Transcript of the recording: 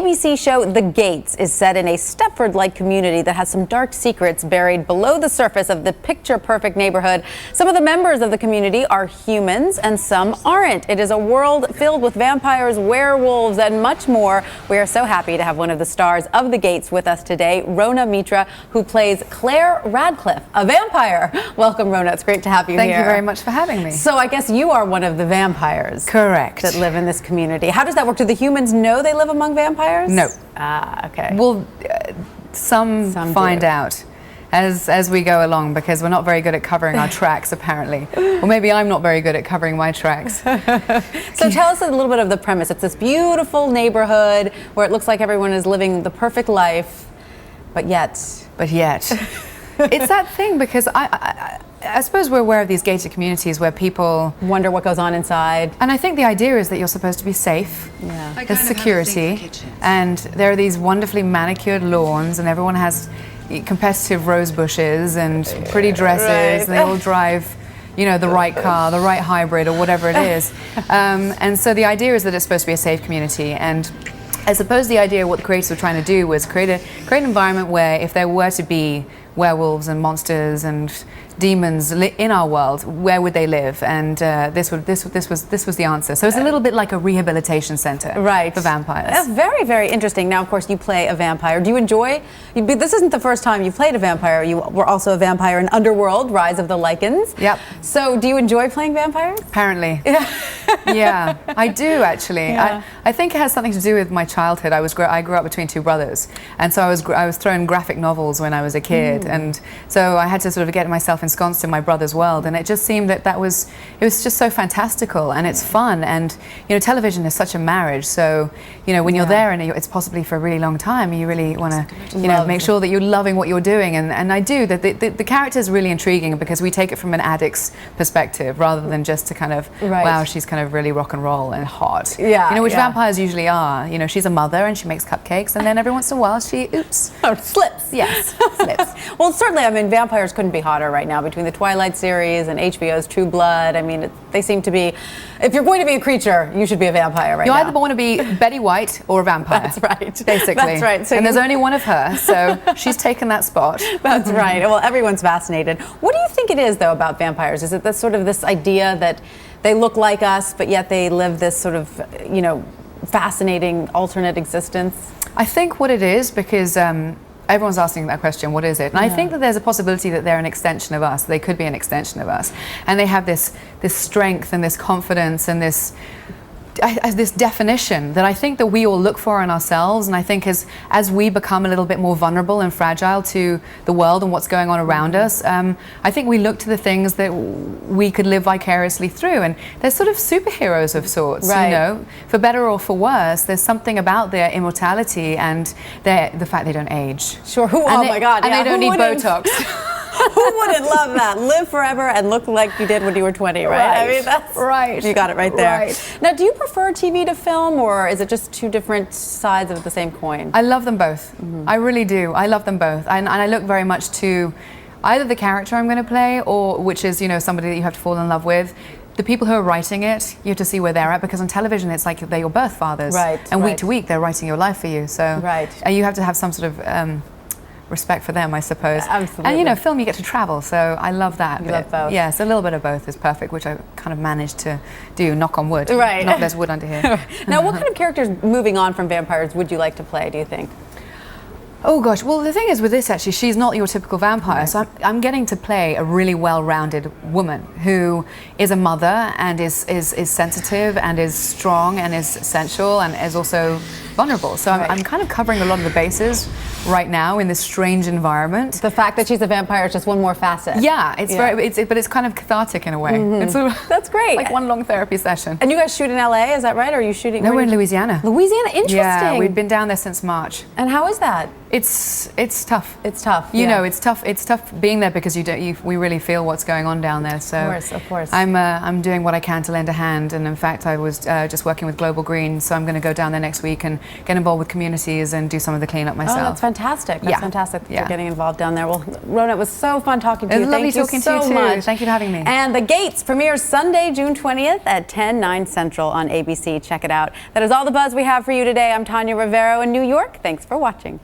ABC show The Gates is set in a Stepford-like community that has some dark secrets buried below the surface of the picture-perfect neighborhood. Some of the members of the community are humans and some aren't. It is a world filled with vampires, werewolves, and much more. We are so happy to have one of the stars of The Gates with us today, Rhona Mitra, who plays Claire Radcliffe, a vampire. Welcome, Rhona. It's great to have you here. Thank you very much for having me. So I guess you are one of the vampires. Correct. That live in this community. How does that work? Do the humans know they live among vampires? No. Ah, okay. Well, some find out as we go along, because we're not very good at covering our tracks, apparently. Or maybe I'm not very good at covering my tracks. So tell us a little bit of the premise. It's this beautiful neighborhood where it looks like everyone is living the perfect life, but yet. It's that thing, because I suppose we're aware of these gated communities where people wonder what goes on inside. And I think the idea is that you're supposed to be safe. Yeah. There's security, and there are these wonderfully manicured lawns, and everyone has competitive rose bushes and pretty dresses, Right. and they all drive, you know, the right car, the right hybrid, or whatever it is. And so the idea is that it's supposed to be a safe community. And I suppose the idea, what the creators were trying to do, was create an environment where if there were to be werewolves and monsters and demons in our world, where would they live? And this was the answer. So it's a little bit like a rehabilitation center, right, for vampires. That's very, very interesting. Now, of course, you play a vampire. Do you enjoy? This isn't the first time you played a vampire. You were also a vampire in Underworld: Rise of the Lycans. Yep. So, do you enjoy playing vampires? Apparently. Yeah, I do actually. Yeah. I think it has something to do with my childhood. I grew up between two brothers, and so I was thrown graphic novels when I was a kid, and so I had to sort of get myself ensconced in my brother's world, and it just seemed that it was just so fantastical, and it's fun, and you know, television is such a marriage. So you know, when you're there and it's possibly for a really long time, you really want to make sure that you're loving what you're doing, and I do. That the character is really intriguing because we take it from an addict's perspective rather than just to kind of wow, she's kind of really rock and roll and hot. Yeah, you know, which vampires usually are. You know, she's a mother and she makes cupcakes, and then every once in a while she slips. Yes, slips. Well, certainly, I mean, vampires couldn't be hotter right now between the Twilight series and HBO's True Blood. I mean, they seem to be, if you're going to be a creature, you should be a vampire right now. You either want to be Betty White or a vampire. That's right. Basically. That's right. So and there's only one of her, so she's taken that spot. That's right. Well, everyone's fascinated. What do you think it is, though, about vampires? Is it this sort of this idea that they look like us, but yet they live this sort of, you know, fascinating alternate existence? I think what it is, because everyone's asking that question, what is it? And I think that there's a possibility that they're an extension of us. They could be an extension of us. And they have this strength and this confidence and this definition that I think that we all look for in ourselves. And I think as we become a little bit more vulnerable and fragile to the world and what's going on around us, I think we look to the things that we could live vicariously through. And they're sort of superheroes of sorts, you know, for better or for worse. There's something about their immortality and the fact they don't age. Sure. Oh my God. And they don't need Botox. Who wouldn't love that? Live forever and look like you did when you were 20, right? I mean, that's right. You got it right there. Right. Now, do you prefer TV to film, or is it just two different sides of the same coin? I love them both. I really do. I love them both. And I look very much to either the character I'm going to play, or which is, you know, somebody that you have to fall in love with. The people who are writing it, you have to see where they're at, because on television it's like they're your birth fathers. Right. And week to week they're writing your life for you. So you have to have some sort of respect for them, I suppose. Absolutely. And you know, film, you get to travel, so I love that. You love both. Yes, a little bit of both is perfect, which I kind of managed to do, knock on wood. Right. Not there's wood under here. Now, what kind of characters, moving on from vampires, would you like to play, do you think? Oh gosh, well the thing is with this, actually, she's not your typical vampire, so I'm getting to play a really well-rounded woman who is a mother and is sensitive and is strong and is sensual and is also vulnerable. So I'm kind of covering a lot of the bases right now in this strange environment. The fact that she's a vampire is just one more facet. Yeah, but it's kind of cathartic in a way. That's great. Like one long therapy session. And you guys shoot in LA, is that right? Or are you shooting? No, we're in Louisiana. Louisiana, interesting. Yeah, we've been down there since March. And how is that? It's tough. It's tough. You know, it's tough. It's tough being there because we really feel what's going on down there. So of course. I'm doing what I can to lend a hand. And in fact, I was just working with Global Green, so I'm going to go down there next week and get involved with communities and do some of the cleanup myself. Oh, that's fantastic. That's fantastic that you're getting involved down there. Well, Rhona, it was so fun talking to you. It was lovely talking to you so too. much. Thank you for having me. And The Gates premieres Sunday, June 20th at 10/9 Central on ABC. Check it out. That is all the buzz we have for you today. I'm Tanya Rivero in New York. Thanks for watching.